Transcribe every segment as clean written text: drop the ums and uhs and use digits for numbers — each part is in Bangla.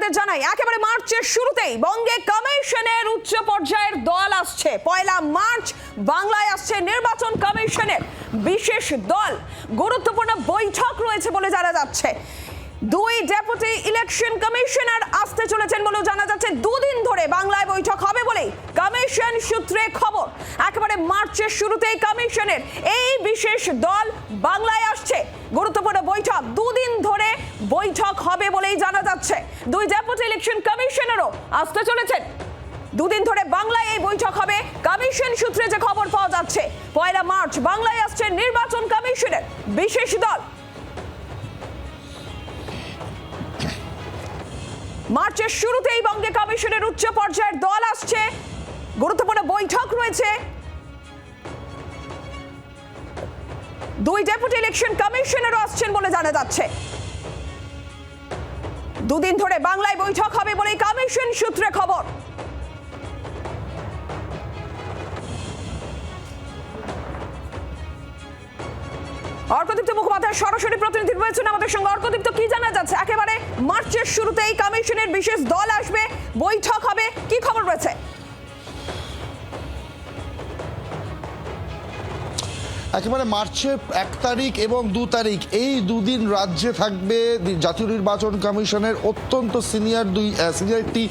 আপনাদের জানাই একেবারে মার্চের শুরুতেই বঙ্গে কমিশনের উচ্চ পর্যায়ের দল আসছে। 1 মার্চ বাংলায় আসছে নির্বাচন কমিশনের বিশেষ দল। গুরুত্বপূর্ণ বৈঠক রয়েছে বলে জানা যাচ্ছে। 2 ডেপুটি ইলেকশন কমিশনার আসতে চলেছেন বলে জানা যাচ্ছে। 2 দিন ধরে বাংলায় বৈঠক হবে বলেই কমিশন সূত্রে খবর। একেবারে মার্চের শুরুতেই কমিশনের এই বিশেষ দল বাংলায় আসছে। গুরুত্বপূর্ণ বৈঠক, 2 দিন ধরে বৈঠক হবে বলেই জানা যাচ্ছে। 2 ডেপুটি ইলেকশন কমিশনারও আসতে চলেছেন। 2 দিন ধরে বাংলায় এই বৈঠক হবে। কমিশন সূত্রে যে খবর পাওয়া যাচ্ছে, 1 মার্চ বাংলায় আসছে নির্বাচন কমিশনের বিশেষ দল। মার্চের শুরুতেই বঙ্গে কমিশনের উচ্চ পর্যায়ের দল আসছে। গুরুত্বপূর্ণ বৈঠক রয়েছে। 2 ডেপুটি ইলেকশন কমিশনারও আসছেন বলে জানা যাচ্ছে। 2 দিন ধরে বাংলায় বৈঠক হবে বলে কমিশন সূত্রে খবর। অর্কদীপ্ত মুখোপাধ্যায় সরাসরি প্রতিনিধি রয়েছেন আমাদের সঙ্গে। অর্কদীপ্ত, কি জানা যাচ্ছে? একেবারে মার্চের শুরুতেই কমিশনের বিশেষ দল আসবে, বৈঠক হবে, কি খবর রয়েছে? একেবারে মার্চের 1 তারিখ এবং 2 তারিখ এই 2 দিন রাজ্যে থাকবে জাতীয় নির্বাচন কমিশনের অত্যন্ত সিনিয়র একটি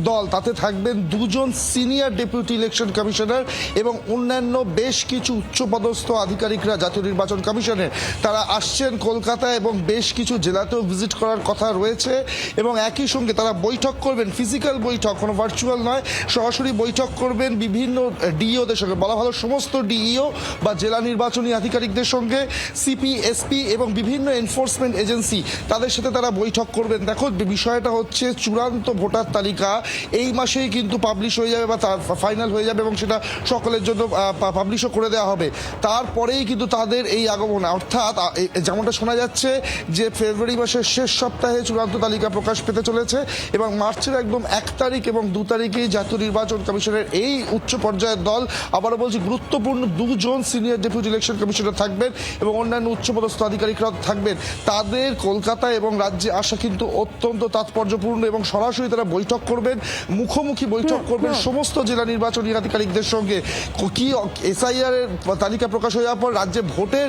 দল। তাতে থাকবেন 2 জন সিনিয়র ডেপুটি ইলেকশন কমিশনার এবং অন্যান্য বেশ কিছু উচ্চপদস্থ আধিকারিকরা জাতীয় নির্বাচন কমিশনের। তারা আসছেন কলকাতা এবং বেশ কিছু জেলাতেও ভিজিট করার কথা রয়েছে এবং একই সঙ্গে তারা বৈঠক করবেন, ফিজিক্যাল বৈঠক, কোনো ভার্চুয়াল নয়, সরাসরি বৈঠক করবেন বিভিন্ন ডিইওদের সঙ্গে, বলা ভালো সমস্ত ডিইও বা জেলা নির্বাচন আধিকারিকদের সঙ্গে, সিপি, এসপি এবং বিভিন্ন এনফোর্সমেন্ট এজেন্সি, তাদের সাথে তারা বৈঠক করবেন। দেখো, বিষয়টা হচ্ছে চূড়ান্ত ভোটার তালিকা এই মাসেই কিন্তু পাবলিশ হয়ে যাবে বা ফাইনাল হয়ে যাবে এবং সেটা সকলের জন্য পাবলিশও করে দেওয়া হবে। তারপরেই কিন্তু তাদের এই আগমন, অর্থাৎ যেমনটা শোনা যাচ্ছে যে ফেব্রুয়ারি মাসের শেষ সপ্তাহে চূড়ান্ত তালিকা প্রকাশ পেতে চলেছে এবং মার্চের একদম 1 তারিখ এবং 2 তারিখেই জাতীয় নির্বাচন কমিশনের এই উচ্চ পর্যায়ের দল, আবারও বলছি গুরুত্বপূর্ণ 2 জন সিনিয়র ডেপুটি ইলেকশন কমিশনার থাকবেন এবং অন্যান্য উচ্চপদস্থ আধিকারিকরা থাকবেন। তাদের কলকাতা এবং রাজ্যে আসা কিন্তু অত্যন্ত তাৎপর্যপূর্ণ এবং সরাসরি তারা বৈঠক করবেন, মুখোমুখি বৈঠক করবেন সমস্ত জেলা নির্বাচনী আধিকারিকদের সঙ্গে। কি এসআইআর এর তালিকা প্রকাশ হয়ে যাওয়ার পর রাজ্যে ভোটের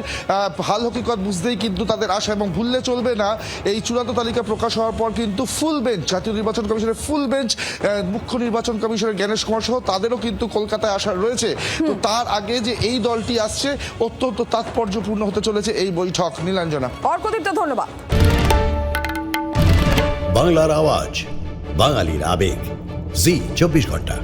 হাল হকিকত বুঝতেই কিন্তু তাদের আসা, এবং ভুললে চলবে না এই চূড়ান্ত তালিকা প্রকাশ হওয়ার পর কিন্তু ফুল বেঞ্চ, জাতীয় নির্বাচন কমিশনের ফুল বেঞ্চ, মুখ্য নির্বাচন কমিশনার জ্ঞানেশ কুমার সহ তাদেরও কিন্তু কলকাতায় আসার রয়েছে। তো তার আগে যে এই দলটি আসছে, অত্যন্ত তাৎপর্যপূর্ণ হতে চলেছে এই বৈঠক। নীলাঞ্জনা। অর্কদীপ্ত, ধন্যবাদ। বাংলার আওয়াজ, বাঙালির আবেগ, জি 24 ঘন্টা।